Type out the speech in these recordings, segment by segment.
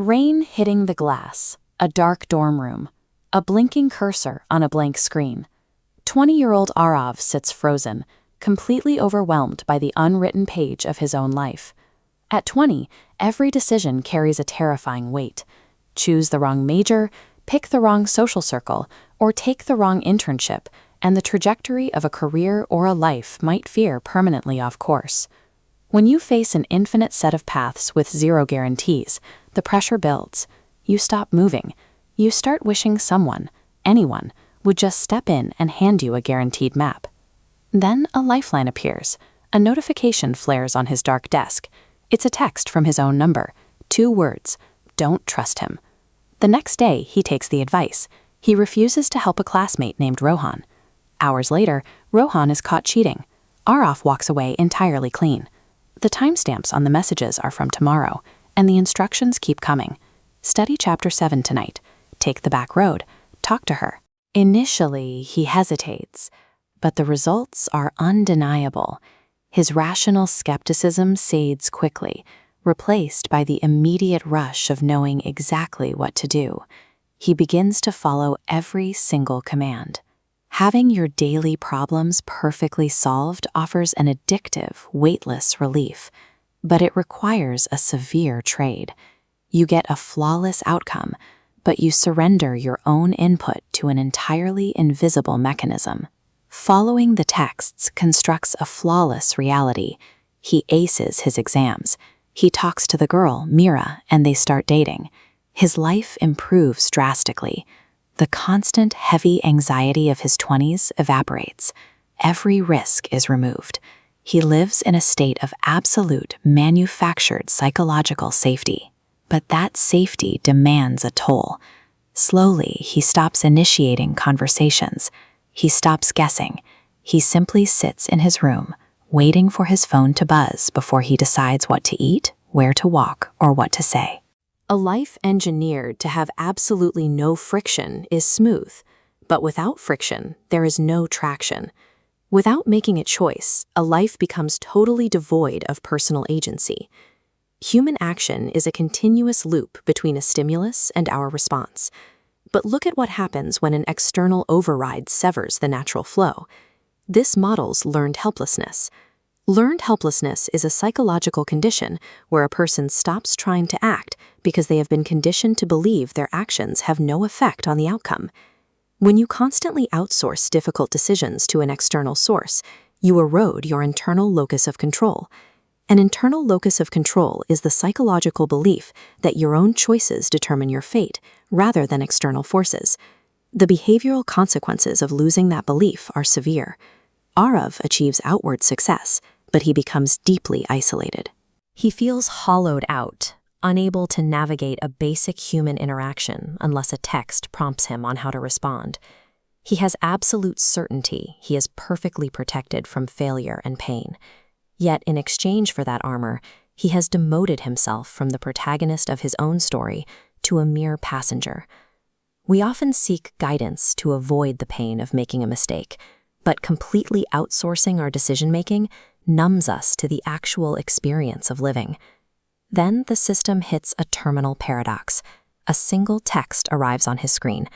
Rain hitting the glass, a dark dorm room, a blinking cursor on a blank screen. 20-year-old Aarav sits frozen, completely overwhelmed by the unwritten page of his own life. At 20, every decision carries a terrifying weight. Choose the wrong major, pick the wrong social circle, or take the wrong internship, and the trajectory of a career or a life might veer permanently off course. When you face an infinite set of paths with zero guarantees, the pressure builds. You stop moving. You start wishing someone, anyone, would just step in and hand you a guaranteed map. Then a lifeline appears. A notification flares on his dark desk. It's a text from his own number. 2 words. Don't trust him. The next day, he takes the advice. He refuses to help a classmate named Rohan. Hours later, Rohan is caught cheating. Aarav walks away entirely clean. The timestamps on the messages are from tomorrow, and the instructions keep coming. Study Chapter 7 tonight. Take the back road. Talk to her. Initially, he hesitates, but the results are undeniable. His rational skepticism fades quickly, replaced by the immediate rush of knowing exactly what to do. He begins to follow every single command. Having your daily problems perfectly solved offers an addictive, weightless relief, but it requires a severe trade. You get a flawless outcome, but you surrender your own input to an entirely invisible mechanism. Following the texts constructs a flawless reality. He aces his exams. He talks to the girl, Mira, and they start dating. His life improves drastically. The constant, heavy anxiety of his 20s evaporates. Every risk is removed. He lives in a state of absolute, manufactured psychological safety. But that safety demands a toll. Slowly, he stops initiating conversations. He stops guessing. He simply sits in his room, waiting for his phone to buzz before he decides what to eat, where to walk, or what to say. A life engineered to have absolutely no friction is smooth, but without friction, there is no traction. Without making a choice, a life becomes totally devoid of personal agency. Human action is a continuous loop between a stimulus and our response. But look at what happens when an external override severs the natural flow. This models learned helplessness. Learned helplessness is a psychological condition where a person stops trying to act because they have been conditioned to believe their actions have no effect on the outcome. When you constantly outsource difficult decisions to an external source, you erode your internal locus of control. An internal locus of control is the psychological belief that your own choices determine your fate, rather than external forces. The behavioral consequences of losing that belief are severe. Aarav achieves outward success, but he becomes deeply isolated. He feels hollowed out, unable to navigate a basic human interaction unless a text prompts him on how to respond. He has absolute certainty he is perfectly protected from failure and pain. Yet, in exchange for that armor, he has demoted himself from the protagonist of his own story to a mere passenger. We often seek guidance to avoid the pain of making a mistake, but completely outsourcing our decision-making numbs us to the actual experience of living. Then the system hits a terminal paradox. A single text arrives on his screen.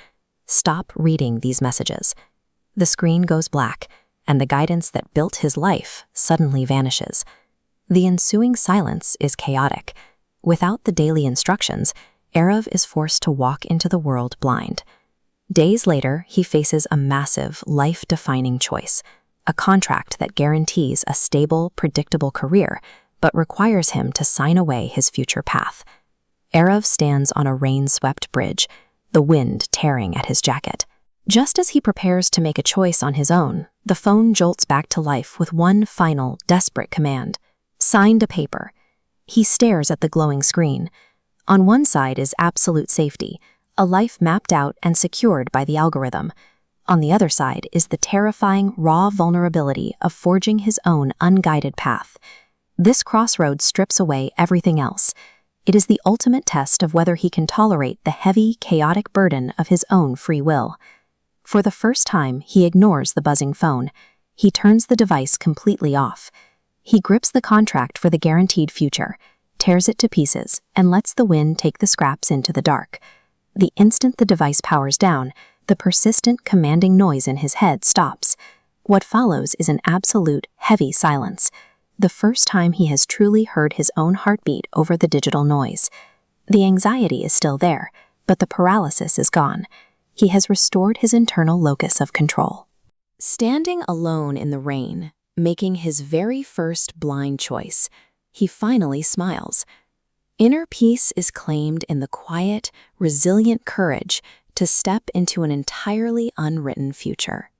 Stop reading these messages. The screen goes black, and the guidance that built his life suddenly vanishes. The ensuing silence is chaotic. Without the daily instructions, Aarav is forced to walk into the world blind. Days later, he faces a massive, life-defining choice, a contract that guarantees a stable, predictable career, but requires him to sign away his future path. Aarav stands on a rain-swept bridge, the wind tearing at his jacket. Just as he prepares to make a choice on his own, the phone jolts back to life with one final, desperate command. Signed a paper. He stares at the glowing screen. On one side is absolute safety, a life mapped out and secured by the algorithm. On the other side is the terrifying, raw vulnerability of forging his own unguided path. This crossroad strips away everything else. It is the ultimate test of whether he can tolerate the heavy, chaotic burden of his own free will. For the first time, he ignores the buzzing phone. He turns the device completely off. He grips the contract for the guaranteed future. tears it to pieces, and lets the wind take the scraps into the dark. The instant the device powers down, the persistent, commanding noise in his head stops. What follows is an absolute, heavy silence, the first time he has truly heard his own heartbeat over the digital noise. The anxiety is still there, but the paralysis is gone. He has restored his internal locus of control. Standing alone in the rain, making his very first blind choice, he finally smiles. Inner peace is claimed in the quiet, resilient courage to step into an entirely unwritten future.